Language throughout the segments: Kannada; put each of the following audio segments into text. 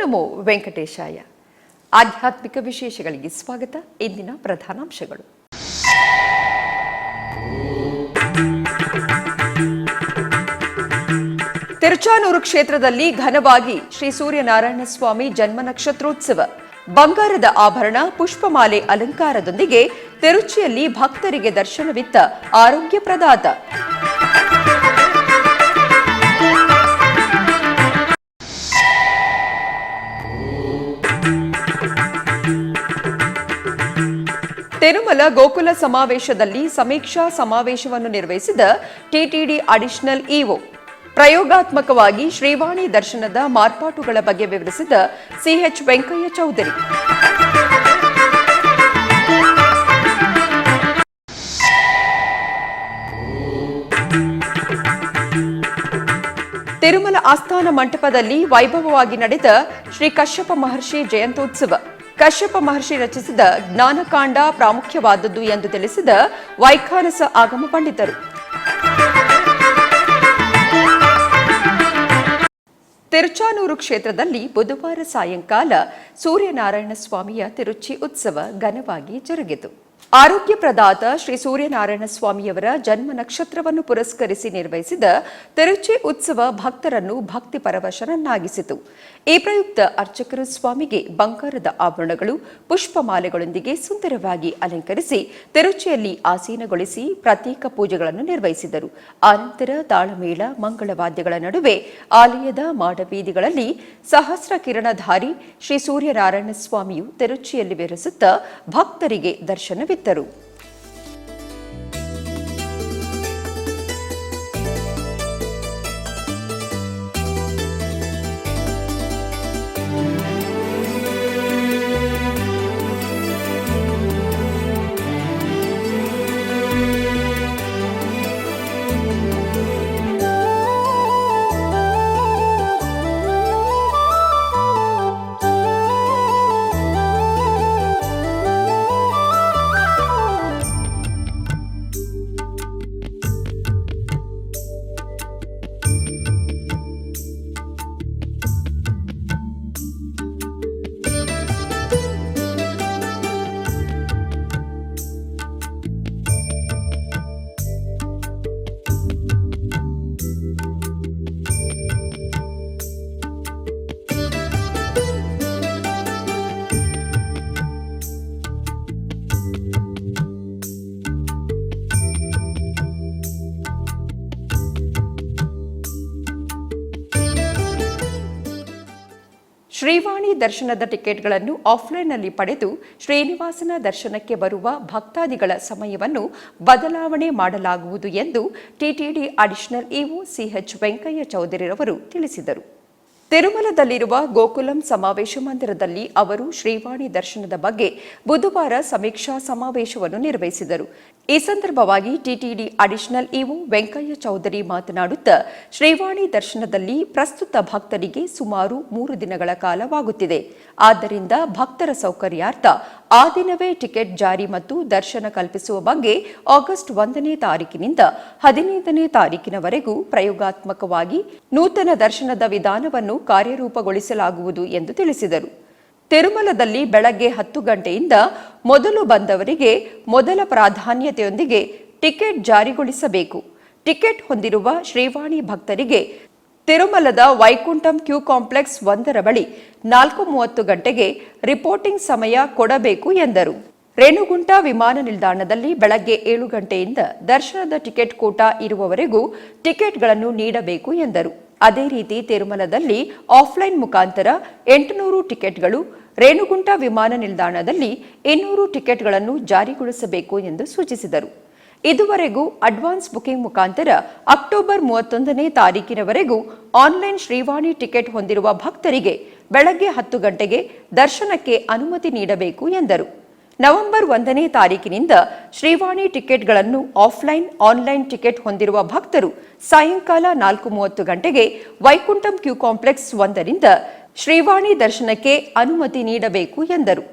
ನಮೋ ವೆಂಕಟೇಶಾಯ. ಆಧ್ಯಾತ್ಮಿಕ ವಿಶೇಷಗಳಿಗೆ ಸ್ವಾಗತ. ಇಂದಿನ ಪ್ರಧಾನಾಂಶಗಳು. ತಿರುಚಾನೂರು ಕ್ಷೇತ್ರದಲ್ಲಿ ಘನವಾಗಿ ಶ್ರೀ ಸೂರ್ಯನಾರಾಯಣ ಸ್ವಾಮಿ ಜನ್ಮ ನಕ್ಷತ್ರೋತ್ಸವ. ಬಂಗಾರದ ಆಭರಣ, ಪುಷ್ಪಮಾಲೆ ಅಲಂಕಾರದೊಂದಿಗೆ ತಿರುಚಿಯಲ್ಲಿ ಭಕ್ತರಿಗೆ ದರ್ಶನವಿತ್ತ ಆರೋಗ್ಯ ಪ್ರದಾತ. ತಿರುಮಲ ಗೋಕುಲ ಸಮಾವೇಶದಲ್ಲಿ ಸಮೀಕ್ಷಾ ಸಮಾವೇಶವನ್ನು ನಿರ್ವಹಿಸಿದ ಟಿಟಿಡಿ ಅಡಿಷನಲ್ ಇಒ. ಪ್ರಯೋಗಾತ್ಮಕವಾಗಿ ಶ್ರೀವಾಣಿ ದರ್ಶನದ ಮಾರ್ಪಾಟುಗಳ ಬಗ್ಗೆ ವಿವರಿಸಿದ ಸಿಎಚ್ ವೆಂಕಯ್ಯ ಚೌಧರಿ. ತಿರುಮಲ ಆಸ್ಥಾನ ಮಂಟಪದಲ್ಲಿ ವೈಭವವಾಗಿ ನಡೆದ ಶ್ರೀ ಕಶ್ಯಪ ಮಹರ್ಷಿ ಜಯಂತ್ಯೋತ್ಸವ. ಕಶ್ಯಪ ಮಹರ್ಷಿ ರಚಿಸಿದ ಜ್ಞಾನಕಾಂಡ ಪ್ರಾಮುಖ್ಯವಾದದ್ದು ಎಂದು ತಿಳಿಸಿದ ವೈಖಾನಸ ಆಗಮ ಪಂಡಿತರು. ತಿರುಚಾನೂರು ಕ್ಷೇತ್ರದಲ್ಲಿ ಬುಧವಾರ ಸಾಯಂಕಾಲ ಸೂರ್ಯನಾರಾಯಣ ಸ್ವಾಮಿಯ ತಿರುಚಿ ಉತ್ಸವ ಘನವಾಗಿ ಜರುಗಿತು. ಆರೋಗ್ಯ ಪ್ರದಾತ ಶ್ರೀ ಸೂರ್ಯನಾರಾಯಣ ಸ್ವಾಮಿಯವರ ಜನ್ಮ ನಕ್ಷತ್ರವನ್ನು ಪುರಸ್ಕರಿಸಿ ನಿರ್ವಹಿಸಿದ ತಿರುಚಿ ಉತ್ಸವ ಭಕ್ತರನ್ನು ಭಕ್ತಿ ಪರವಶರನ್ನಾಗಿಸಿತು. ಈ ಪ್ರಯುಕ್ತ ಅರ್ಚಕರು ಸ್ವಾಮಿಗೆ ಬಂಗಾರದ ಆಭರಣಗಳು, ಪುಷ್ಪಮಾಲೆಗಳೊಂದಿಗೆ ಸುಂದರವಾಗಿ ಅಲಂಕರಿಸಿ ತಿರುಚಿಯಲ್ಲಿ ಆಸೀನಗೊಳಿಸಿ ಪ್ರತ್ಯೇಕ ಪೂಜೆಗಳನ್ನು ನಿರ್ವಹಿಸಿದರು. ಆನಂತರ ತಾಳಮೇಳ, ಮಂಗಳವಾದ್ಯಗಳ ನಡುವೆ ಆಲಯದ ಮಾಡಬೀದಿಗಳಲ್ಲಿ ಸಹಸ್ರ ಕಿರಣಧಾರಿ ಶ್ರೀ ಸೂರ್ಯನಾರಾಯಣ ಸ್ವಾಮಿಯು ತಿರುಚಿಯಲ್ಲಿ ವಿರಸುತ್ತಾ ಭಕ್ತರಿಗೆ ದರ್ಶನವಿತ್ತರು. ಶ್ರೀವಾಣಿ ದರ್ಶನದ ಟಿಕೆಟ್ಗಳನ್ನು ಆಫ್ಲೈನ್ನಲ್ಲಿ ಪಡೆದು ಶ್ರೀನಿವಾಸನ ದರ್ಶನಕ್ಕೆ ಬರುವ ಭಕ್ತಾದಿಗಳ ಸಮಯವನ್ನು ಬದಲಾವಣೆ ಮಾಡಲಾಗುವುದು ಎಂದು TTD additional EO CH Venkaiah ಚೌಧರಿರವರು ತಿಳಿಸಿದರು. ತಿರುಮಲದಲ್ಲಿರುವ ಗೋಕುಲಂ ಸಮಾವೇಶ ಮಂದಿರದಲ್ಲಿ ಅವರು ಶ್ರೀವಾಣಿ ದರ್ಶನದ ಬಗ್ಗೆ ಬುಧವಾರ ಸಮೀಕ್ಷಾ ಸಮಾವೇಶವನ್ನು ನಿರ್ವಹಿಸಿದರು. ಈ ಸಂದರ್ಭವಾಗಿ TTD additional EO Venkaiah Chowdary ಮಾತನಾಡುತ್ತಾ, ಶ್ರೀವಾಣಿ ದರ್ಶನದಲ್ಲಿ ಪ್ರಸ್ತುತ ಭಕ್ತರಿಗೆ ಸುಮಾರು 3 ದಿನಗಳ ಕಾಲವಾಗುತ್ತಿದೆ. ಆದ್ದರಿಂದ ಭಕ್ತರ ಸೌಕರ್ಯಾರ್ಥ ಆ ದಿನವೇ ಟಿಕೆಟ್ ಜಾರಿ ಮತ್ತು ದರ್ಶನ ಕಲ್ಪಿಸುವ ಬಗ್ಗೆ ಆಗಸ್ಟ್ 1ನೇ ತಾರೀಕಿನಿಂದ 15ನೇ ತಾರೀಕಿನವರೆಗೂ ಪ್ರಯೋಗಾತ್ಮಕವಾಗಿ ನೂತನ ದರ್ಶನದ ವಿಧಾನವನ್ನು ಕಾರ್ಯರೂಪಗೊಳಿಸಲಾಗುವುದು ಎಂದು ತಿಳಿಸಿದರು. ತಿರುಮಲದಲ್ಲಿ ಬೆಳಗ್ಗೆ 10 ಗಂಟೆಯಿಂದ ಮೊದಲು ಬಂದವರಿಗೆ ಮೊದಲ ಪ್ರಾಧಾನ್ಯತೆಯೊಂದಿಗೆ ಟಿಕೆಟ್ ಜಾರಿಗೊಳಿಸಬೇಕು. ಟಿಕೆಟ್ ಹೊಂದಿರುವ ಶ್ರೀವಾಣಿ ಭಕ್ತರಿಗೆ ತಿರುಮಲದ ವೈಕುಂಠಂ ಕ್ಯೂ ಕಾಂಪ್ಲೆಕ್ಸ್ 1ರ ಬಳಿ 4:30 ಗಂಟೆಗೆ ರಿಪೋರ್ಟಿಂಗ್ ಸಮಯ ಕೊಡಬೇಕು ಎಂದರು. ರೇಣುಗುಂಟ ವಿಮಾನ ನಿಲ್ದಾಣದಲ್ಲಿ ಬೆಳಗ್ಗೆ 7 ಗಂಟೆಯಿಂದ ದರ್ಶನದ ಟಿಕೆಟ್ ಕೋಟಾ ಇರುವವರೆಗೂ ಟಿಕೆಟ್ಗಳನ್ನು ನೀಡಬೇಕು ಎಂದರು. ಅದೇ ರೀತಿ ತಿರುಮಲದಲ್ಲಿ ಆಫ್ಲೈನ್ ಮುಖಾಂತರ 800 ಟಿಕೆಟ್ಗಳು, ರೇಣುಗುಂಟ ವಿಮಾನ ನಿಲ್ದಾಣದಲ್ಲಿ 200 ಟಿಕೆಟ್ಗಳನ್ನು ಜಾರಿಗೊಳಿಸಬೇಕು ಎಂದು ಸೂಚಿಸಿದರು. ಇದುವರೆಗೂ ಅಡ್ವಾನ್ಸ್ ಬುಕಿಂಗ್ ಮುಖಾಂತರ ಅಕ್ಟೋಬರ್ 31ನೇ ತಾರೀಕಿನವರೆಗೂ ಆನ್ಲೈನ್ ಶ್ರೀವಾಣಿ ಟಿಕೆಟ್ ಹೊಂದಿರುವ ಭಕ್ತರಿಗೆ ಬೆಳಗ್ಗೆ 10 ಗಂಟೆಗೆ ದರ್ಶನಕ್ಕೆ ಅನುಮತಿ ನೀಡಬೇಕು ಎಂದರು. ನವೆಂಬರ್ 1ನೇ ತಾರೀಕಿನಿಂದ ಶ್ರೀವಾಣಿ ಟಿಕೆಟ್ಗಳನ್ನು ಆಫ್ಲೈನ್, ಆನ್ಲೈನ್ ಟಿಕೆಟ್ ಹೊಂದಿರುವ ಭಕ್ತರು ಸಾಯಂಕಾಲ 4:30 ಗಂಟೆಗೆ ವೈಕುಂಠಂ ಕ್ಯೂ ಕಾಂಪ್ಲೆಕ್ಸ್ 1ರಿಂದ ಶ್ರೀವಾಣಿ ದರ್ಶನಕ್ಕೆ ಅನುಮತಿ ನೀಡಬೇಕು ಎಂದರು.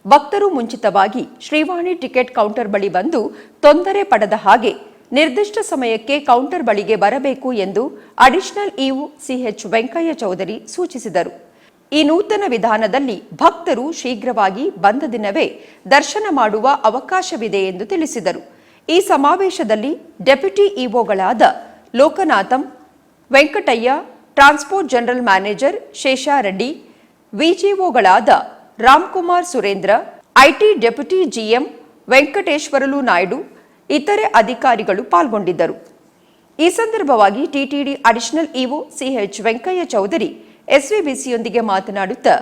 ಭಕ್ತರು ಮುಂಚಿತವಾಗಿ ಶ್ರೀವಾಣಿ ಟಿಕೆಟ್ ಕೌಂಟರ್ ಬಳಿ ಬಂದು ತೊಂದರೆ ಪಡದ ಹಾಗೆ ನಿರ್ದಿಷ್ಟ ಸಮಯಕ್ಕೆ ಕೌಂಟರ್ ಬಳಿಗೆ ಬರಬೇಕು ಎಂದು additional EO CH Venkaiah Chowdary ಸೂಚಿಸಿದರು. ಈ ನೂತನ ವಿಧಾನದಲ್ಲಿ ಭಕ್ತರು ಶೀಘ್ರವಾಗಿ ಬಂದ ದಿನವೇ ದರ್ಶನ ಮಾಡುವ ಅವಕಾಶವಿದೆ ಎಂದು ತಿಳಿಸಿದರು. ಈ ಸಮಾವೇಶದಲ್ಲಿ ಡೆಪ್ಯೂಟಿ ಇಒಗಳಾದ Lokanatham, Venkataiah, transport general manager Seshareddy, ವಿಜಿಒಗಳಾದ Ramkumar Surendra, IT deputy GM Venkateswarlu Naidu, ಇತರೆ ಅಧಿಕಾರಿಗಳು ಪಾಲ್ಗೊಂಡಿದ್ದರು. ಈ ಸಂದರ್ಭವಾಗಿ TTD additional EO CH Venkaiah Chowdary ಎಸ್ವಿಬಿಸಿಯೊಂದಿಗೆ ಮಾತನಾಡುತ್ತಾ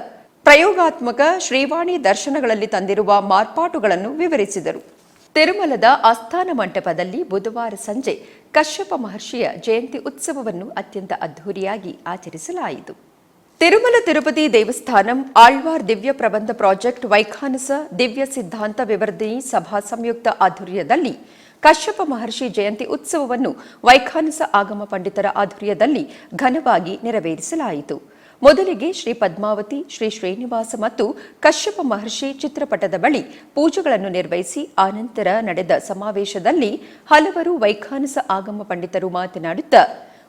ಪ್ರಯೋಗಾತ್ಮಕ ಶ್ರೀವಾಣಿ ದರ್ಶನಗಳಲ್ಲಿ ತಂದಿರುವ ಮಾರ್ಪಾಟುಗಳನ್ನು ವಿವರಿಸಿದರು. ತಿರುಮಲದ ಆಸ್ಥಾನ ಮಂಟಪದಲ್ಲಿ ಬುಧವಾರ ಸಂಜೆ ಕಶ್ಯಪ ಮಹರ್ಷಿಯ ಜಯಂತಿ ಉತ್ಸವವನ್ನು ಅತ್ಯಂತ ಅದ್ಧೂರಿಯಾಗಿ ಆಚರಿಸಲಾಯಿತು. ತಿರುಮಲ ತಿರುಪತಿ ದೇವಸ್ಥಾನಂ ಆಳ್ವಾರ್ ದಿವ್ಯ ಪ್ರಬಂಧ ಪ್ರಾಜೆಕ್ಟ್ ವೈಖಾನಸ ದಿವ್ಯ ಸಿದ್ಧಾಂತ ವಿವರ್ಧಿನಿ ಸಭಾ ಸಂಯುಕ್ತ ಆಧ್ವರ್ಯದಲ್ಲಿ ಕಶ್ಯಪ ಮಹರ್ಷಿ ಜಯಂತಿ ಉತ್ಸವವನ್ನು ವೈಖಾನಸ ಆಗಮ ಪಂಡಿತರ ಆಧ್ವರ್ಯದಲ್ಲಿ ಘನವಾಗಿ ನೆರವೇರಿಸಲಾಯಿತು. ಮೊದಲಿಗೆ ಶ್ರೀ ಪದ್ಮಾವತಿ, ಶ್ರೀ ಶ್ರೀನಿವಾಸ ಮತ್ತು ಕಶ್ಯಪ ಮಹರ್ಷಿ ಚಿತ್ರಪಟದ ಬಳಿ ಪೂಜೆಗಳನ್ನು ನಿರ್ವಹಿಸಿ ಆನಂತರ ನಡೆದ ಸಮಾವೇಶದಲ್ಲಿ ಹಲವರು ವೈಖಾನಸ ಆಗಮ ಪಂಡಿತರು ಮಾತನಾಡುತ್ತಾ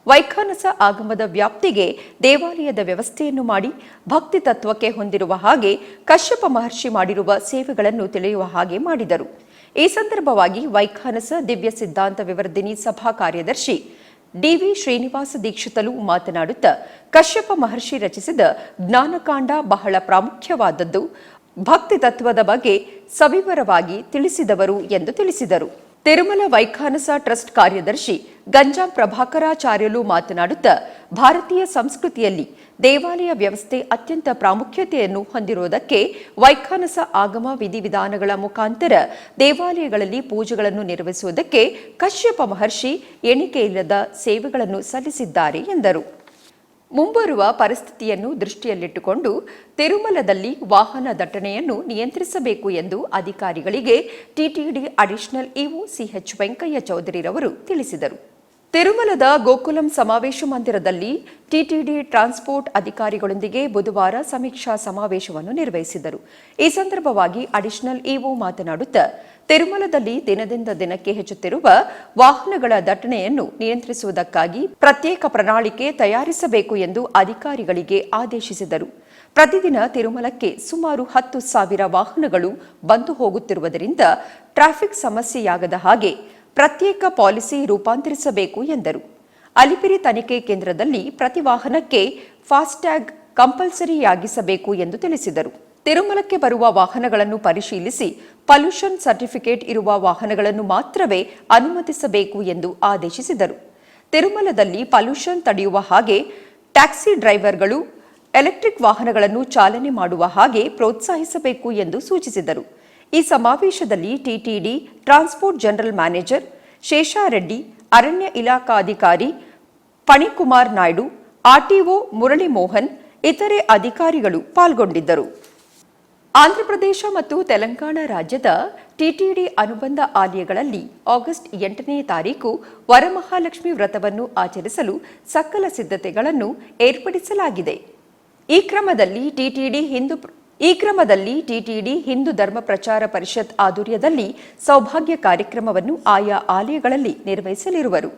ವೈಖಾನಸ ಆಗಮದ ವ್ಯಾಪ್ತಿಗೆ ದೇವಾಲಯದ ವ್ಯವಸ್ಥೆಯನ್ನು ಮಾಡಿ ಭಕ್ತಿ ತತ್ವಕ್ಕೆ ಹೊಂದಿರುವ ಹಾಗೆ ಕಶ್ಯಪ ಮಹರ್ಷಿ ಮಾಡಿರುವ ಸೇವೆಗಳನ್ನು ತಿಳಿಯುವ ಹಾಗೆ ಮಾಡಿದರು. ಈ ಸಂದರ್ಭವಾಗಿ ವೈಖಾನಸ ದಿವ್ಯ ಸಿದ್ಧಾಂತ ವಿವರ್ಧಿನಿ ಸಭಾ ಕಾರ್ಯದರ್ಶಿ ಡಿವಿ ಶ್ರೀನಿವಾಸ ದೀಕ್ಷಿತಲು ಮಾತನಾಡುತ್ತಾ ಕಶ್ಯಪ ಮಹರ್ಷಿ ರಚಿಸಿದ ಜ್ಞಾನಕಾಂಡ ಬಹಳ ಪ್ರಾಮುಖ್ಯವಾದದ್ದು, ಭಕ್ತಿ ತತ್ವದ ಬಗ್ಗೆ ಸವಿವರವಾಗಿ ತಿಳಿಸಿದವರು ಎಂದು ತಿಳಿಸಿದರು. ತಿರುಮಲ ವೈಖಾನಸ ಟ್ರಸ್ಟ್ ಕಾರ್ಯದರ್ಶಿ ಗಂಜಾಂ ಪ್ರಭಾಕರಾಚಾರ್ಯಲು ಮಾತನಾಡುತ್ತಾ ಭಾರತೀಯ ಸಂಸ್ಕೃತಿಯಲ್ಲಿ ದೇವಾಲಯ ವ್ಯವಸ್ಥೆ ಅತ್ಯಂತ ಪ್ರಾಮುಖ್ಯತೆಯನ್ನು ಹೊಂದಿರುವುದಕ್ಕೆ ವೈಖಾನಸ ಆಗಮ ವಿಧಿವಿಧಾನಗಳ ಮುಖಾಂತರ ದೇವಾಲಯಗಳಲ್ಲಿ ಪೂಜೆಗಳನ್ನು ನಿರ್ವಹಿಸುವುದಕ್ಕೆ ಕಶ್ಯಪ ಮಹರ್ಷಿ ಎಣಿಕೆಯಿಲ್ಲದ ಸೇವೆಗಳನ್ನು ಸಲ್ಲಿಸಿದ್ದಾರೆ ಎಂದರು. ಮುಂಬರುವ ಪರಿಸ್ಥಿತಿಯನ್ನು ದೃಷ್ಟಿಯಲ್ಲಿಟ್ಟುಕೊಂಡು ತಿರುಮಲದಲ್ಲಿ ವಾಹನ ದಟ್ಟಣೆಯನ್ನು ನಿಯಂತ್ರಿಸಬೇಕು ಎಂದು ಅಧಿಕಾರಿಗಳಿಗೆ TTD additional EO CH Venkaiah ಚೌಧರಿರವರು ತಿಳಿಸಿದರು. ತಿರುಮಲದ ಗೋಕುಲಂ ಸಮಾವೇಶ ಮಂದಿರದಲ್ಲಿ ಟಿಟಿಡಿ ಟ್ರಾನ್ಸ್ಪೋರ್ಟ್ ಅಧಿಕಾರಿಗಳೊಂದಿಗೆ ಬುಧವಾರ ಸಮೀಕ್ಷಾ ಸಮಾವೇಶವನ್ನು ನಿರ್ವಹಿಸಿದರು. ಈ ಸಂದರ್ಭವಾಗಿ ಅಡಿಷನಲ್ ಇಒ ಮಾತನಾಡುತ್ತಾ ತಿರುಮಲದಲ್ಲಿ ದಿನದಿಂದ ದಿನಕ್ಕೆ ಹೆಚ್ಚುತ್ತಿರುವ ವಾಹನಗಳ ದಟ್ಟಣೆಯನ್ನು ನಿಯಂತ್ರಿಸುವುದಕ್ಕಾಗಿ ಪ್ರತ್ಯೇಕ ಪ್ರಣಾಳಿಕೆ ತಯಾರಿಸಬೇಕು ಎಂದು ಅಧಿಕಾರಿಗಳಿಗೆ ಆದೇಶಿಸಿದರು. ಪ್ರತಿದಿನ ತಿರುಮಲಕ್ಕೆ ಸುಮಾರು 10,000 ವಾಹನಗಳು ಬಂದು ಹೋಗುತ್ತಿರುವುದರಿಂದ ಟ್ರಾಫಿಕ್ ಸಮಸ್ಯೆಯಾಗದ ಹಾಗೆ ಪ್ರತ್ಯೇಕ ಪಾಲಿಸಿ ರೂಪಾಂತರಿಸಬೇಕು ಎಂದರು. ಅಲಿಪಿರಿ ತನಿಖೆ ಕೇಂದ್ರದಲ್ಲಿ ಪ್ರತಿ ವಾಹನಕ್ಕೆ ಫಾಸ್ಟ್ಯಾಗ್ ಕಂಪಲ್ಸರಿಯಾಗಿಸಬೇಕು ಎಂದು ತಿಳಿಸಿದರು. ತಿರುಮಲಕ್ಕೆ ಬರುವ ವಾಹನಗಳನ್ನು ಪರಿಶೀಲಿಸಿ ಪೊಲ್ಯೂಷನ್ ಸರ್ಟಿಫಿಕೇಟ್ ಇರುವ ವಾಹನಗಳನ್ನು ಮಾತ್ರವೇ ಅನುಮತಿಸಬೇಕು ಎಂದು ಆದೇಶಿಸಿದರು. ತಿರುಮಲದಲ್ಲಿ ಪೊಲ್ಯೂಷನ್ ತಡೆಯುವ ಹಾಗೆ ಟ್ಯಾಕ್ಸಿ ಡ್ರೈವರ್ಗಳು ಎಲೆಕ್ಟ್ರಿಕ್ ವಾಹನಗಳನ್ನು ಚಾಲನೆ ಮಾಡುವ ಹಾಗೆ ಪ್ರೋತ್ಸಾಹಿಸಬೇಕು ಎಂದು ಸೂಚಿಸಿದರು. ಈ ಸಮಾವೇಶದಲ್ಲಿ ಟಿಟಿಡಿ ಟ್ರಾನ್ಸ್ಪೋರ್ಟ್ ಜನರಲ್ ಮ್ಯಾನೇಜರ್ ಶೇಷಾರೆಡ್ಡಿ, ಅರಣ್ಯ ಇಲಾಖಾಧಿಕಾರಿ ಫಣಿಕುಮಾರ್ ನಾಯ್ಡು, ಆರ್ಟಿಒ ಮುರಳಿ ಮೋಹನ್, ಇತರೆ ಅಧಿಕಾರಿಗಳು ಪಾಲ್ಗೊಂಡಿದ್ದರು. ಆಂಧ್ರಪ್ರದೇಶ ಮತ್ತು ತೆಲಂಗಾಣ ರಾಜ್ಯದ ಟಿಟಿಡಿ ಅನುಬಂಧ ಆಲಯಗಳಲ್ಲಿ ಆಗಸ್ಟ್ 8ನೇ ತಾರೀಕು ವರಮಹಾಲಕ್ಷ್ಮಿ ವ್ರತವನ್ನು ಆಚರಿಸಲು ಸಕಲ ಸಿದ್ಧತೆಗಳನ್ನು ಏರ್ಪಡಿಸಲಾಗಿದೆ. ಈ ಕ್ರಮದಲ್ಲಿ ಟಿಟಿಡಿ ಹಿಂದೂ ಧರ್ಮ ಪ್ರಚಾರ ಪರಿಷತ್ ಆಧ್ವರ್ಯದಲ್ಲಿ ಸೌಭಾಗ್ಯ ಕಾರ್ಯಕ್ರಮವನ್ನು ಆಯಾ ಆಲಯಗಳಲ್ಲಿ ನಿರ್ವಹಿಸಲಿರುವರು.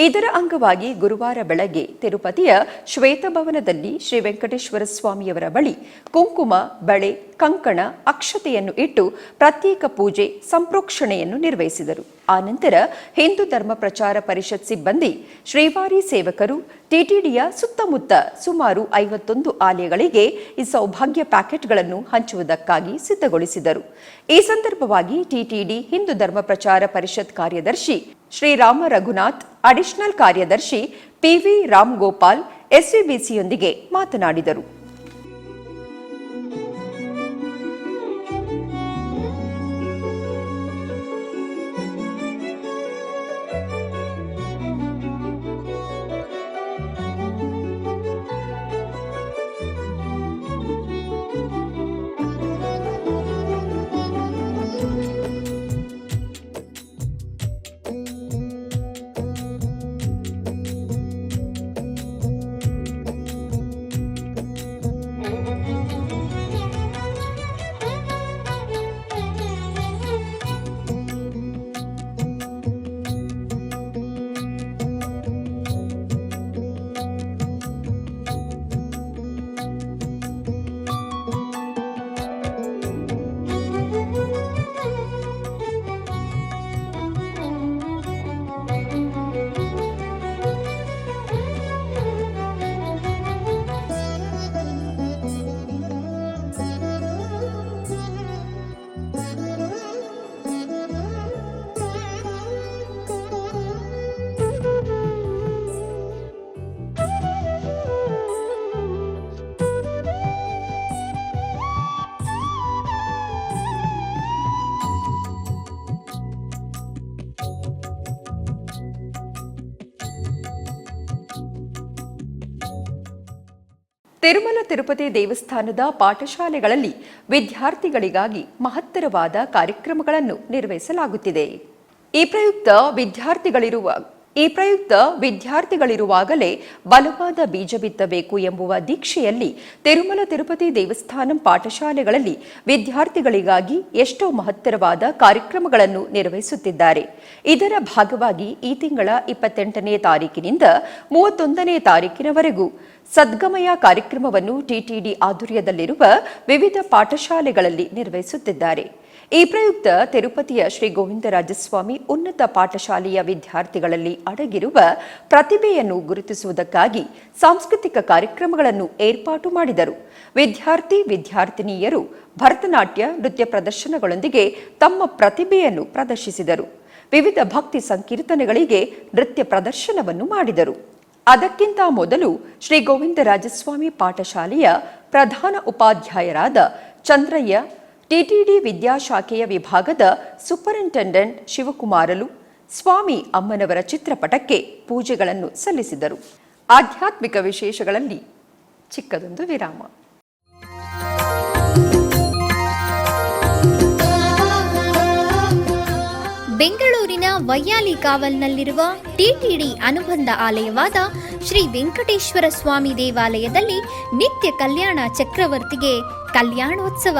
ಇದರ ಅಂಗವಾಗಿ ಗುರುವಾರ ಬೆಳಗ್ಗೆ ತಿರುಪತಿಯ ಶ್ವೇತಭವನದಲ್ಲಿ ಶ್ರೀ ವೆಂಕಟೇಶ್ವರ ಸ್ವಾಮಿಯವರ ಬಳಿ ಕುಂಕುಮ, ಬಳೆ, ಕಂಕಣ, ಅಕ್ಷತೆಯನ್ನು ಇಟ್ಟು ಪ್ರತ್ಯೇಕ ಪೂಜೆ ಸಂಪ್ರೋಕ್ಷಣೆಯನ್ನು ನಿರ್ವಹಿಸಿದರು. ಆನಂತರ ಹಿಂದೂ ಧರ್ಮ ಪ್ರಚಾರ ಪರಿಷತ್ ಸಿಬ್ಬಂದಿ, ಶ್ರೀವಾರಿ ಸೇವಕರು ಟಿಟಿಡಿಯ ಸುತ್ತಮುತ್ತ ಸುಮಾರು 51 ಆಲಯಗಳಿಗೆ ಈ ಸೌಭಾಗ್ಯ ಪ್ಯಾಕೆಟ್ಗಳನ್ನು ಹಂಚುವುದಕ್ಕಾಗಿ ಸಿದ್ಧಗೊಳಿಸಿದರು. ಈ ಸಂದರ್ಭವಾಗಿ ಟಿಟಿಡಿ ಹಿಂದೂ ಧರ್ಮ ಪ್ರಚಾರ ಪರಿಷತ್ ಕಾರ್ಯದರ್ಶಿ ಶ್ರೀರಾಮ ರಘುನಾಥ್, ಅಡಿಷನಲ್ ಕಾರ್ಯದರ್ಶಿ ಪಿವಿ ರಾಮ್ ಗೋಪಾಲ್ ಎಸ್ವಿಬಿಸಿಯೊಂದಿಗೆ ಮಾತನಾಡಿದರು. ತಿರುಮಲ ತಿರುಪತಿ ದೇವಸ್ಥಾನದ ಪಾಠಶಾಲೆಗಳಲ್ಲಿ ವಿದ್ಯಾರ್ಥಿಗಳಿಗಾಗಿ ಮಹತ್ತರವಾದ ಕಾರ್ಯಕ್ರಮಗಳನ್ನು ನಿರ್ವಹಿಸಲಾಗುತ್ತಿದೆ. ಈ ಪ್ರಯುಕ್ತ ವಿದ್ಯಾರ್ಥಿಗಳಿರುವಾಗಲೇ ಬಲವಾದ ಬೀಜ ಬಿತ್ತಬೇಕು ಎಂಬುವ ದೀಕ್ಷೆಯಲ್ಲಿ ತಿರುಮಲ ತಿರುಪತಿ ದೇವಸ್ಥಾನಂ ಪಾಠಶಾಲೆಗಳಲ್ಲಿ ವಿದ್ಯಾರ್ಥಿಗಳಿಗಾಗಿ ಎಷ್ಟೋ ಮಹತ್ತರವಾದ ಕಾರ್ಯಕ್ರಮಗಳನ್ನು ನಿರ್ವಹಿಸುತ್ತಿದ್ದಾರೆ. ಇದರ ಭಾಗವಾಗಿ ಈ ತಿಂಗಳ 28ನೇ ತಾರೀಕಿನಿಂದ 31ನೇ ತಾರೀಕಿನವರೆಗೂ ಸದ್ಗಮಯ ಕಾರ್ಯಕ್ರಮವನ್ನು ಟಿಟಿಡಿ ಆಧ್ವರ್ಯದಲ್ಲಿರುವ ವಿವಿಧ ಪಾಠಶಾಲೆಗಳಲ್ಲಿ ನಿರ್ವಹಿಸುತ್ತಿದ್ದಾರೆ. ಈ ಪ್ರಯುಕ್ತ ತಿರುಪತಿಯ ಶ್ರೀ ಗೋವಿಂದರಾಜಸ್ವಾಮಿ ಉನ್ನತ ಪಾಠಶಾಲೆಯ ವಿದ್ಯಾರ್ಥಿಗಳಲ್ಲಿ ಅಡಗಿರುವ ಪ್ರತಿಭೆಯನ್ನು ಗುರುತಿಸುವುದಕ್ಕಾಗಿ ಸಾಂಸ್ಕೃತಿಕ ಕಾರ್ಯಕ್ರಮಗಳನ್ನು ಏರ್ಪಾಟು ಮಾಡಿದರು. ವಿದ್ಯಾರ್ಥಿನಿಯರು ಭರತನಾಟ್ಯ ನೃತ್ಯ ಪ್ರದರ್ಶನಗಳೊಂದಿಗೆ ತಮ್ಮ ಪ್ರತಿಭೆಯನ್ನು ಪ್ರದರ್ಶಿಸಿದರು. ವಿವಿಧ ಭಕ್ತಿ ಸಂಕೀರ್ತನೆಗಳಿಗೆ ನೃತ್ಯ ಪ್ರದರ್ಶನವನ್ನು ಮಾಡಿದರು. ಅದಕ್ಕಿಂತ ಮೊದಲು ಶ್ರೀ ಗೋವಿಂದರಾಜಸ್ವಾಮಿ ಪಾಠಶಾಲೆಯ ಪ್ರಧಾನ ಉಪಾಧ್ಯಾಯರಾದ ಚಂದ್ರಯ್ಯ, ಟಿಟಿಡಿ ವಿದ್ಯಾಶಾಖೆಯ ವಿಭಾಗದ ಸೂಪರಿಂಟೆಂಡೆಂಟ್ ಶಿವಕುಮಾರಲು ಸ್ವಾಮಿ ಅಮ್ಮನವರ ಚಿತ್ರಪಟಕ್ಕೆ ಪೂಜೆಗಳನ್ನು ಸಲ್ಲಿಸಿದರು. ಆಧ್ಯಾತ್ಮಿಕ ವಿಶೇಷಗಳಲ್ಲಿ ಚಿಕ್ಕದೊಂದು ವಿರಾಮ. ಬೆಂಗಳೂರಿನ ವೈಯಾಲಿ ಕಾವಲ್ನಲ್ಲಿರುವ ಟಿಟಿಡಿ ಅನುಬಂಧ ಆಲಯವಾದ ಶ್ರೀ ವೆಂಕಟೇಶ್ವರ ಸ್ವಾಮಿ ದೇವಾಲಯದಲ್ಲಿ ನಿತ್ಯ ಕಲ್ಯಾಣ ಚಕ್ರವರ್ತಿಗೆ ಕಲ್ಯಾಣೋತ್ಸವ.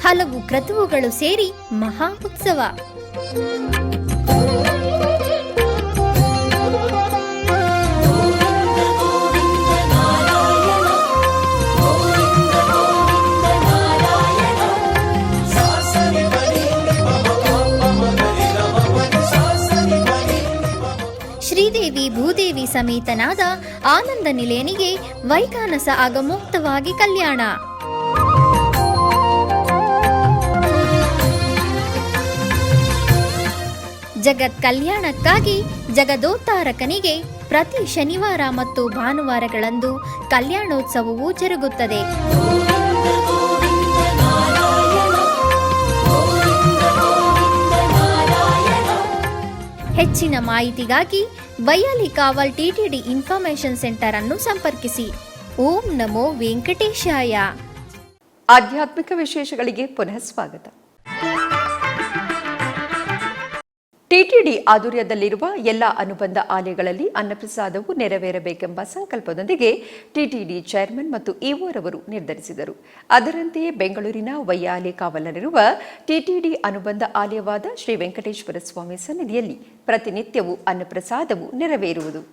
ಹಲವು ಕ್ರತುವುಗಳು ಸೇರಿ ಮಹಾ ಉತ್ಸವ. ಶ್ರೀದೇವಿ ಭೂದೇವಿ ಸಮೇತನಾದ ಆನಂದ ನಿಲಯನಿಗೆ ವೈಖಾನಸ ಆಗಮೋಕ್ತವಾಗಿ ಕಲ್ಯಾಣ. ಜಗತ್ ಕಲ್ಯಾಣಕ್ಕಾಗಿ ಜಗದೋತ್ತಾರಕನಿಗೆ ಪ್ರತಿ ಶನಿವಾರ ಮತ್ತು ಭಾನುವಾರಗಳಂದು ಕಲ್ಯಾಣೋತ್ಸವವು ಜರುಗುತ್ತದೆ. ಹೆಚ್ಚಿನ ಮಾಹಿತಿಗಾಗಿ ವೈಯಾಲಿ ಕಾವಲ್ ಟಿಟಿಡಿ ಇನ್ಫಾರ್ಮೇಶನ್ ಸೆಂಟರ್ ಅನ್ನು ಸಂಪರ್ಕಿಸಿ. ಓಂ ನಮೋ ವೆಂಕಟೇಶಾಯ. ಆಧ್ಯಾತ್ಮಿಕ ವಿಶೇಷಗಳಿಗೆ ಪುನಃ ಸ್ವಾಗತ. ಟಿಟಿಡಿ ಆಧ್ವರ್ಯದಲ್ಲಿರುವ ಎಲ್ಲ ಅನುಬಂಧ ಆಲಯಗಳಲ್ಲಿ ಅನ್ನಪ್ರಸಾದವು ನೆರವೇರಬೇಕೆಂಬ ಸಂಕಲ್ಪದೊಂದಿಗೆ ಟಿಟಿಡಿ ಚೇರ್ಮನ್ ಮತ್ತು ಇಒರವರು ನಿರ್ಧರಿಸಿದರು. ಅದರಂತೆಯೇ ಬೆಂಗಳೂರಿನ ವೈಯಾಲಿ ಕಾವಲಲ್ಲಿರುವ ಟಿಟಿಡಿ ಅನುಬಂಧ ಆಲಯವಾದ ಶ್ರೀ ವೆಂಕಟೇಶ್ವರ ಸ್ವಾಮಿ ಸನ್ನಿಧಿಯಲ್ಲಿ ಪ್ರತಿನಿತ್ಯವೂ ಅನ್ನಪ್ರಸಾದವು ನೆರವೇರುವುದು.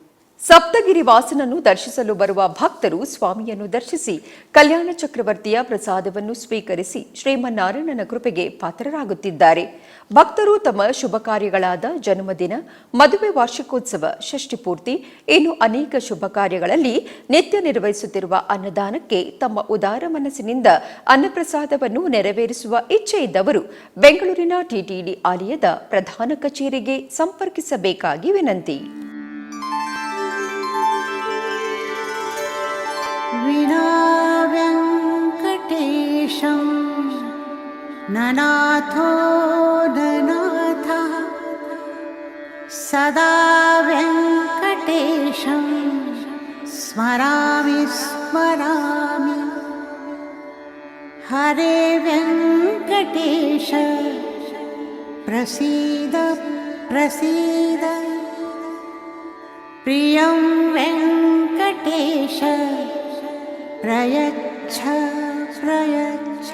ಸಪ್ತಗಿರಿ ವಾಸನನ್ನು ದರ್ಶಿಸಲು ಬರುವ ಭಕ್ತರು ಸ್ವಾಮಿಯನ್ನು ದರ್ಶಿಸಿ ಕಲ್ಯಾಣ ಚಕ್ರವರ್ತಿಯ ಪ್ರಸಾದವನ್ನು ಸ್ವೀಕರಿಸಿ ಶ್ರೀಮನ್ನಾರಾಯಣನ ಕೃಪೆಗೆ ಪಾತ್ರರಾಗುತ್ತಿದ್ದಾರೆ. ಭಕ್ತರು ತಮ್ಮ ಶುಭ ಕಾರ್ಯಗಳಾದ ಜನ್ಮದಿನ, ಮದುವೆ, ವಾರ್ಷಿಕೋತ್ಸವ, ಷಷ್ಠಿಪೂರ್ತಿ, ಇನ್ನು ಅನೇಕ ಶುಭ ಕಾರ್ಯಗಳಲ್ಲಿ ನಿತ್ಯ ನಿರ್ವಹಿಸುತ್ತಿರುವ ಅನ್ನದಾನಕ್ಕೆ ತಮ್ಮ ಉದಾರ ಮನಸ್ಸಿನಿಂದ ಅನ್ನಪ್ರಸಾದವನ್ನು ನೆರವೇರಿಸುವ ಇಚ್ಛೆ ಇದ್ದವರು ಬೆಂಗಳೂರಿನ ಟಿಟಿಡಿ ಆಲಯದ ಪ್ರಧಾನ ಕಚೇರಿಗೆ ಸಂಪರ್ಕಿಸಬೇಕಾಗಿ ವಿನಂತಿ. ವಿನಾ ವೆಂಕಟೇಶಂ ನನಾಥೋ ನನಾಥ ಸದಾ ವೆಂಕಟೇಶಂ ಸ್ಮರಾಮಿ ಸ್ಮರಾಮಿ. ಹರೇ ವೆಂಕಟೇಶ ಪ್ರಸೀದ ಪ್ರಸೀದ. ಪ್ರಿಯಂ ವೆಂಕಟೇಶ ಪ್ರಯಚ್ಛ ಪ್ರಯಚ್ಛ.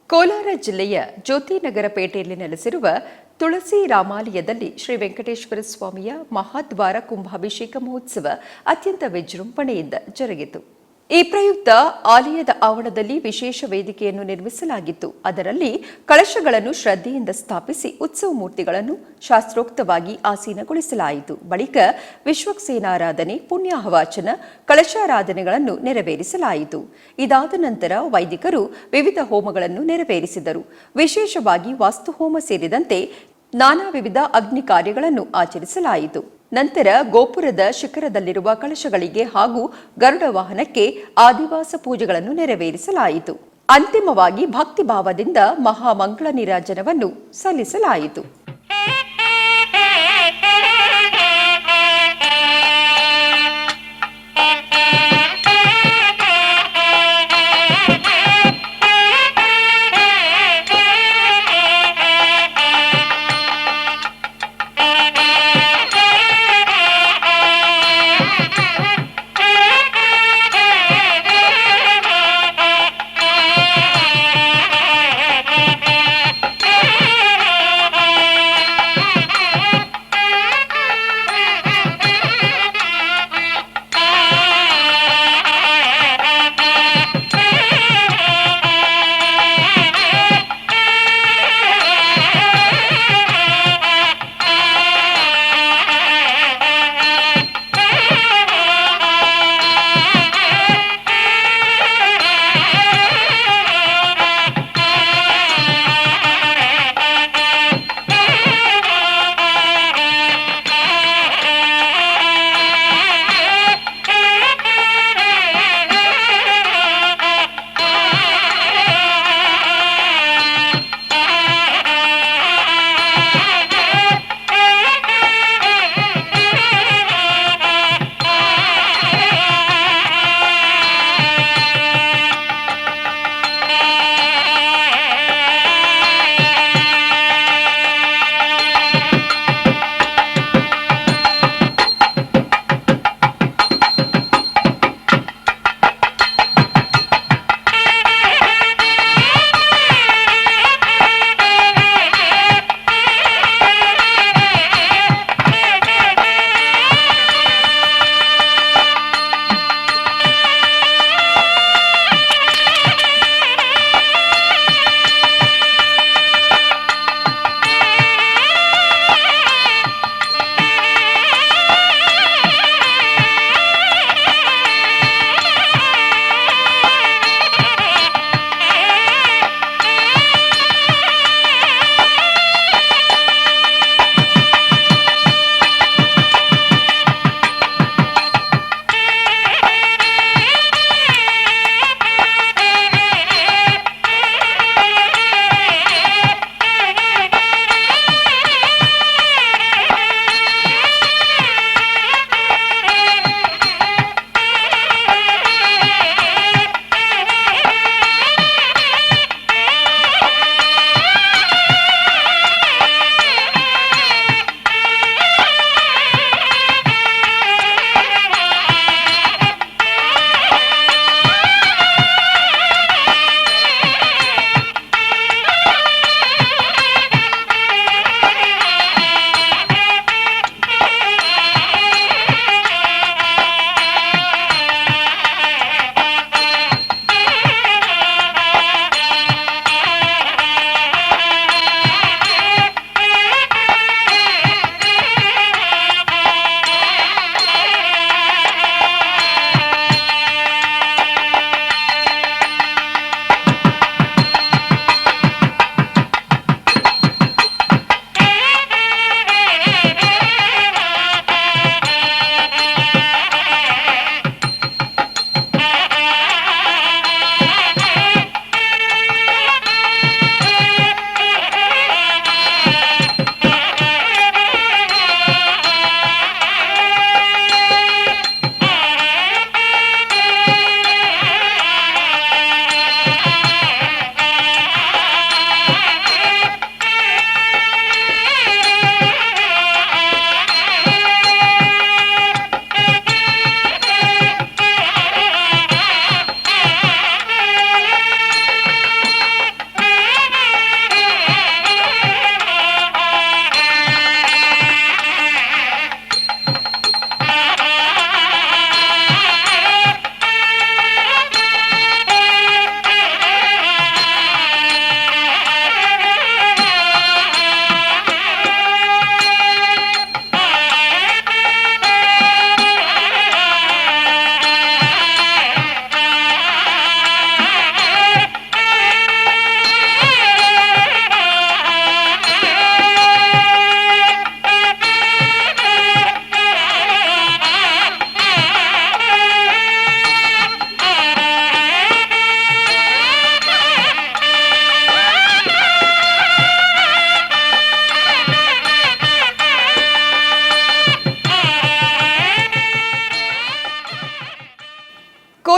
ಕೋಲಾರ ಜಿಲ್ಲೆಯ ಜ್ಯೋತಿನಗರ ಪೇಟೆಯಲ್ಲಿ ನೆಲೆಸಿರುವ ತುಳಸಿ ರಾಮಾಲಯದಲ್ಲಿ ಶ್ರೀ ವೆಂಕಟೇಶ್ವರ ಸ್ವಾಮಿಯ ಮಹಾದ್ವಾರ ಕುಂಭಾಭಿಷೇಕ ಮಹೋತ್ಸವ ಅತ್ಯಂತ ವಿಜೃಂಭಣೆಯಿಂದ ಜರುಗಿತು. ಈ ಪ್ರಯುಕ್ತ ಆಲಯದ ಆವರಣದಲ್ಲಿ ವಿಶೇಷ ವೇದಿಕೆಯನ್ನು ನಿರ್ಮಿಸಲಾಗಿತ್ತು. ಅದರಲ್ಲಿ ಕಳಶಗಳನ್ನು ಶ್ರದ್ಧೆಯಿಂದ ಸ್ಥಾಪಿಸಿ ಉತ್ಸವ ಮೂರ್ತಿಗಳನ್ನು ಶಾಸ್ತ್ರೋಕ್ತವಾಗಿ ಆಸೀನಗೊಳಿಸಲಾಯಿತು. ಬಳಿಕ ವಿಶ್ವಕ್ಸೇನಾರಾಧನೆ, ಪುಣ್ಯಾಹವಾಚನ, ಕಳಶಾರಾಧನೆಗಳನ್ನು ನೆರವೇರಿಸಲಾಯಿತು. ಇದಾದ ನಂತರ ವೈದಿಕರು ವಿವಿಧ ಹೋಮಗಳನ್ನು ನೆರವೇರಿಸಿದರು. ವಿಶೇಷವಾಗಿ ವಾಸ್ತುಹೋಮ ಸೇರಿದಂತೆ ನಾನಾ ವಿವಿಧ ಅಗ್ನಿ ಕಾರ್ಯಗಳನ್ನು ಆಚರಿಸಲಾಯಿತು. ನಂತರ ಗೋಪುರದ ಶಿಖರದಲ್ಲಿರುವ ಕಳಶಗಳಿಗೆ ಹಾಗೂ ಗರುಡ ವಾಹನಕ್ಕೆ ಆದಿವಾಸ ಪೂಜೆಗಳನ್ನು ನೆರವೇರಿಸಲಾಯಿತು. ಅಂತಿಮವಾಗಿ ಭಕ್ತಿಭಾವದಿಂದ ಮಹಾಮಂಗಳ ನೀರಾಜನವನ್ನು ಸಲ್ಲಿಸಲಾಯಿತು.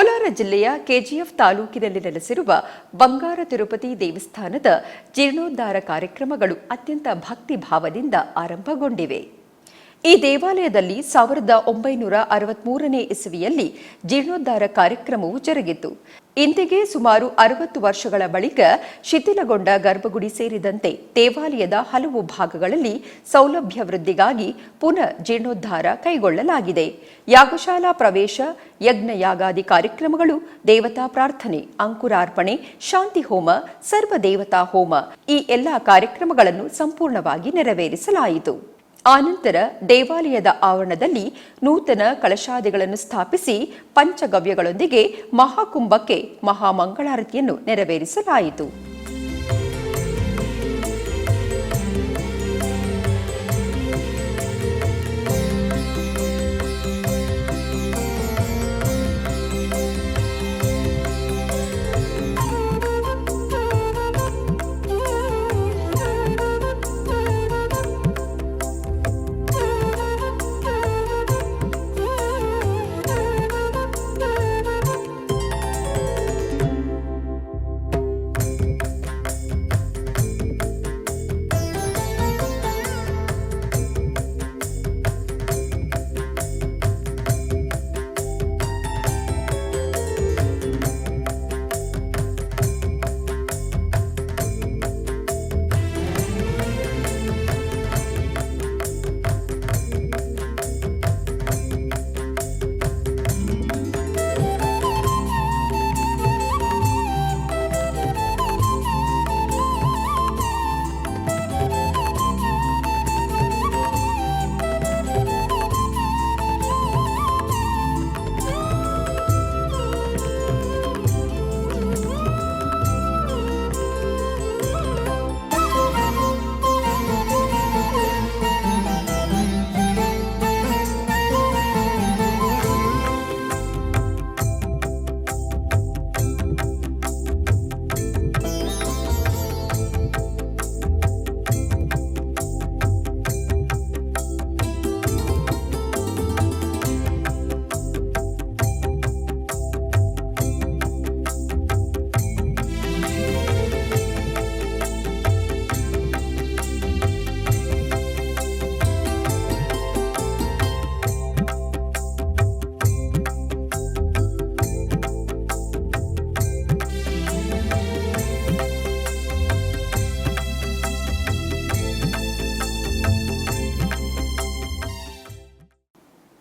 ಕೋಲಾರ ಜಿಲ್ಲೆಯ ಕೆಜಿಎಫ್ ತಾಲೂಕಿನಲ್ಲಿ ನೆಲೆಸಿರುವ ಬಂಗಾರ ತಿರುಪತಿ ದೇವಸ್ಥಾನದ ಜೀರ್ಣೋದ್ಧಾರ ಕಾರ್ಯಕ್ರಮಗಳು ಅತ್ಯಂತ ಭಕ್ತಿ ಭಾವದಿಂದ ಆರಂಭಗೊಂಡಿವೆ. ಈ ದೇವಾಲಯದಲ್ಲಿ 1963ನೇ ಇಸವಿಯಲ್ಲಿ ಜೀರ್ಣೋದ್ಧಾರ ಕಾರ್ಯಕ್ರಮವು ಜರುಗಿತು. ಇಂದಿಗೆ ಸುಮಾರು 60 ವರ್ಷಗಳ ಬಳಿಕ ಶಿಥಿಲಗೊಂಡ ಗರ್ಭಗುಡಿ ಸೇರಿದಂತೆ ದೇವಾಲಯದ ಹಲವು ಭಾಗಗಳಲ್ಲಿ ಸೌಲಭ್ಯ ವೃದ್ಧಿಗಾಗಿ ಪುನಃ ಜೀರ್ಣೋದ್ಧಾರ ಕೈಗೊಳ್ಳಲಾಗಿದೆ. ಯಾಗಶಾಲಾ ಪ್ರವೇಶ, ಯಜ್ಞ ಯಾಗಾದಿ ಕಾರ್ಯಕ್ರಮಗಳು, ದೇವತಾ ಪ್ರಾರ್ಥನೆ, ಅಂಕುರಾರ್ಪಣೆ, ಶಾಂತಿ ಹೋಮ, ಸರ್ವದೇವತಾ ಹೋಮ ಈ ಎಲ್ಲ ಕಾರ್ಯಕ್ರಮಗಳನ್ನು ಸಂಪೂರ್ಣವಾಗಿ ನೆರವೇರಿಸಲಾಯಿತು. ಆನಂತರ ದೇವಾಲಯದ ಆವರಣದಲ್ಲಿ ನೂತನ ಕಳಶಾದಿಗಳನ್ನು ಸ್ಥಾಪಿಸಿ ಪಂಚಗವ್ಯಗಳೊಂದಿಗೆ ಮಹಾಕುಂಭಕ್ಕೆ ಮಹಾಮಂಗಳಾರತಿಯನ್ನು ನೆರವೇರಿಸಲಾಯಿತು.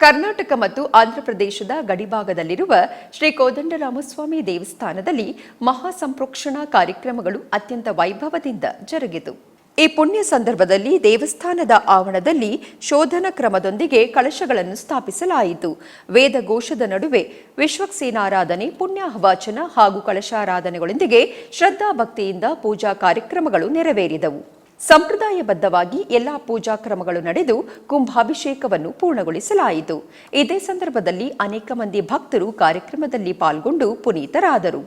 ಕರ್ನಾಟಕ ಮತ್ತು ಆಂಧ್ರಪ್ರದೇಶದ ಗಡಿಭಾಗದಲ್ಲಿರುವ ಶ್ರೀ ಕೋದಂಡರಾಮಸ್ವಾಮಿ ದೇವಸ್ಥಾನದಲ್ಲಿ ಮಹಾಸಂಪ್ರೋಕ್ಷಣಾ ಕಾರ್ಯಕ್ರಮಗಳು ಅತ್ಯಂತ ವೈಭವದಿಂದ ಜರುಗಿತು. ಈ ಪುಣ್ಯ ಸಂದರ್ಭದಲ್ಲಿ ದೇವಸ್ಥಾನದ ಆವರಣದಲ್ಲಿ ಶೋಧನ ಕ್ರಮದೊಂದಿಗೆ ಕಳಶಗಳನ್ನು ಸ್ಥಾಪಿಸಲಾಯಿತು. ವೇದಘೋಷದ ನಡುವೆ ವಿಶ್ವಕ್ಸೇನಾರಾಧನೆ, ಪುಣ್ಯಾಹವಾಚನ ಹಾಗೂ ಕಳಶಾರಾಧನೆಗಳೊಂದಿಗೆ ಶ್ರದ್ಧಾಭಕ್ತಿಯಿಂದ ಪೂಜಾ ಕಾರ್ಯಕ್ರಮಗಳು ನೆರವೇರಿದವು. ಸಂಪ್ರದಾಯಬದ್ಧವಾಗಿ ಎಲ್ಲಾ ಪೂಜಾ ಕ್ರಮಗಳು ನಡೆದು ಕುಂಭಾಭಿಷೇಕವನ್ನು ಪೂರ್ಣಗೊಳಿಸಲಾಯಿತು. ಇದೇ ಸಂದರ್ಭದಲ್ಲಿ ಅನೇಕ ಮಂದಿ ಭಕ್ತರು ಕಾರ್ಯಕ್ರಮದಲ್ಲಿ ಪಾಲ್ಗೊಂಡು ಪುನೀತರಾದರು.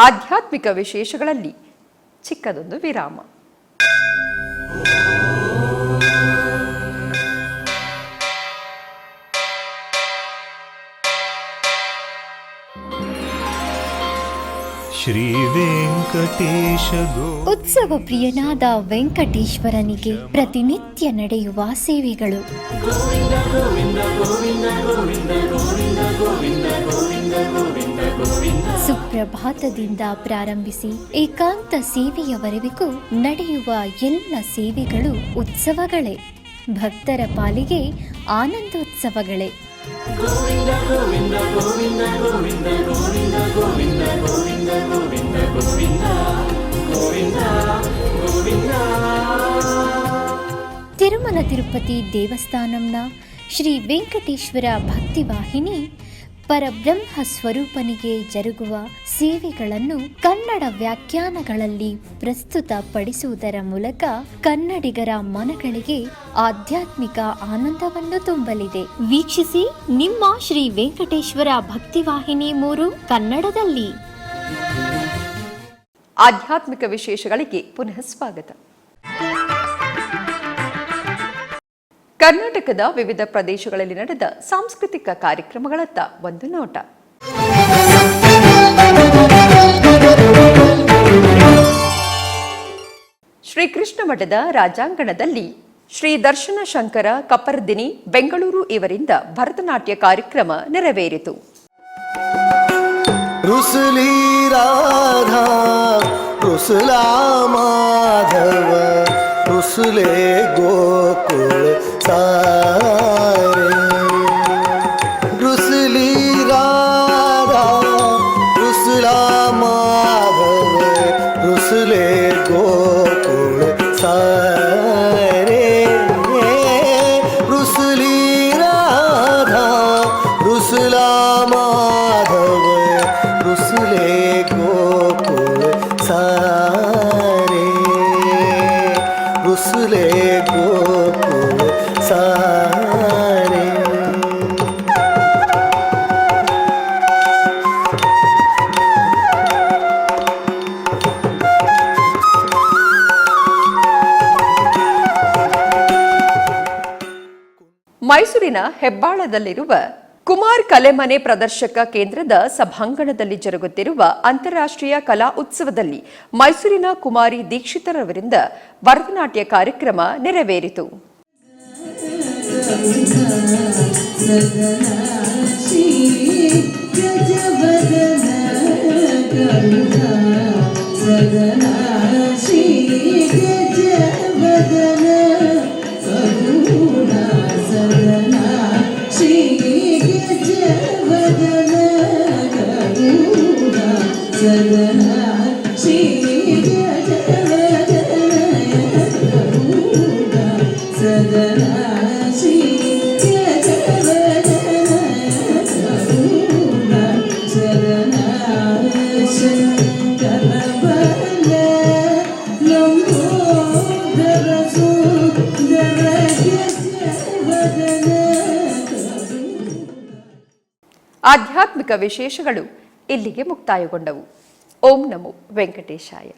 ಆಧ್ಯಾತ್ಮಿಕ ವಿಶೇಷಗಳಲ್ಲಿ ಚಿಕ್ಕದೊಂದು ವಿರಾಮ. ಶ್ರೀ ವೆಂಕಟೇಶ ಉತ್ಸವ ಪ್ರಿಯನಾದ ವೆಂಕಟೇಶ್ವರನಿಗೆ ಪ್ರತಿನಿತ್ಯ ನಡೆಯುವ ಸೇವೆಗಳು. ಸುಪ್ರಭಾತದಿಂದ ಪ್ರಾರಂಭಿಸಿ ಏಕಾಂತ ಸೇವೆಯವರೆಗೂ ನಡೆಯುವ ಎಲ್ಲ ಸೇವೆಗಳು ಉತ್ಸವಗಳೇ. ಭಕ್ತರ ಪಾಲಿಗೆ ಆನಂದೋತ್ಸವಗಳೇ. ಗೋವಿಂದ ಗೋವಿಂದ ಗೋವಿಂದ ಗೋವಿಂದ ಗೋವಿಂದ ಗೋವಿಂದ ಗೋವಿಂದ ಗೋವಿಂದ ಗೋವಿಂದ ಗೋವಿಂದ ಗೋವಿಂದ. ತಿರುಮಲ ತಿರುಪತಿ ದೇವಸ್ಥಾನಂನ ಶ್ರೀ ವೆಂಕಟೇಶ್ವರ ಭಕ್ತಿವಾಹಿನಿ ಪರಬ್ರಹ್ಮ ಸ್ವರೂಪನಿಗೆ ಜರುಗುವ ಸೇವೆಗಳನ್ನು ಕನ್ನಡ ವ್ಯಾಖ್ಯಾನಗಳಲ್ಲಿ ಪ್ರಸ್ತುತಪಡಿಸುವುದರ ಮೂಲಕ ಕನ್ನಡಿಗರ ಮನಗಳಿಗೆ ಆಧ್ಯಾತ್ಮಿಕ ಆನಂದವನ್ನು ತುಂಬಲಿದೆ. ವೀಕ್ಷಿಸಿ ನಿಮ್ಮ ಶ್ರೀ ವೆಂಕಟೇಶ್ವರ ಭಕ್ತಿವಾಹಿನಿ 3 ಕನ್ನಡದಲ್ಲಿ. ಆಧ್ಯಾತ್ಮಿಕ ವಿಶೇಷಗಳಿಗೆ ಪುನಃ ಸ್ವಾಗತ. ಕರ್ನಾಟಕದ ವಿವಿಧ ಪ್ರದೇಶಗಳಲ್ಲಿ ನಡೆದ ಸಾಂಸ್ಕೃತಿಕ ಕಾರ್ಯಕ್ರಮಗಳತ್ತ ಒಂದು ನೋಟ. ಶ್ರೀಕೃಷ್ಣ ಮಠದ ರಾಜಾಂಗಣದಲ್ಲಿ ಶ್ರೀ ದರ್ಶನ ಶಂಕರ ಕಪ್ಪರ್ದಿನಿ ಬೆಂಗಳೂರು ಇವರಿಂದ ಭರತನಾಟ್ಯ ಕಾರ್ಯಕ್ರಮ ನೆರವೇರಿತು. रुसली राधा रुसला माधव रुसले गोकुल सारे. रुसली राधा रुसला माधव रुसले गोकुल सारे. रुसली राधा रुसला माधव रुसले गोकुल सारे. रुसले गोकुल सारे. ಮೈಸೂರಿನ ಹೆಬ್ಬಾಳದಲ್ಲಿರುವ ಕುಮಾರ್ ಕಲೆಮನೆ ಪ್ರದರ್ಶಕ ಕೇಂದ್ರದ ಸಭಾಂಗಣದಲ್ಲಿ ಜರುಗುತ್ತಿರುವ ಅಂತಾರಾಷ್ಟ್ರೀಯ ಕಲಾ ಉತ್ಸವದಲ್ಲಿ ಮೈಸೂರಿನ ಕುಮಾರಿ ದೀಕ್ಷಿತರವರಿಂದ ಭರತನಾಟ್ಯ ಕಾರ್ಯಕ್ರಮ ನೆರವೇರಿತು. ಆಧ್ಯಾತ್ಮಿಕ ವಿಶೇಷಗಳು ಇಲ್ಲಿಗೆ ಮುಕ್ತಾಯಗೊಂಡವು. ಓಂ ನಮೋ ವೆಂಕಟೇಶಾಯ.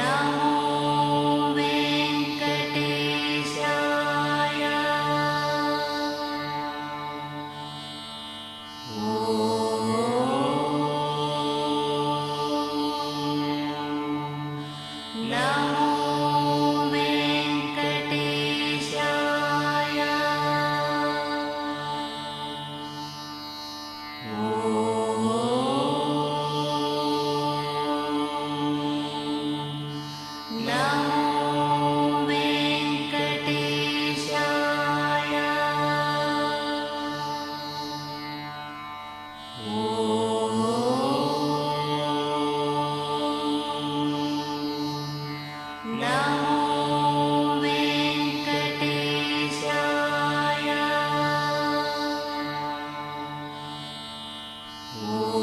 ನಮೋ ವೆಂಕಟೇಶಾಯ. ॐ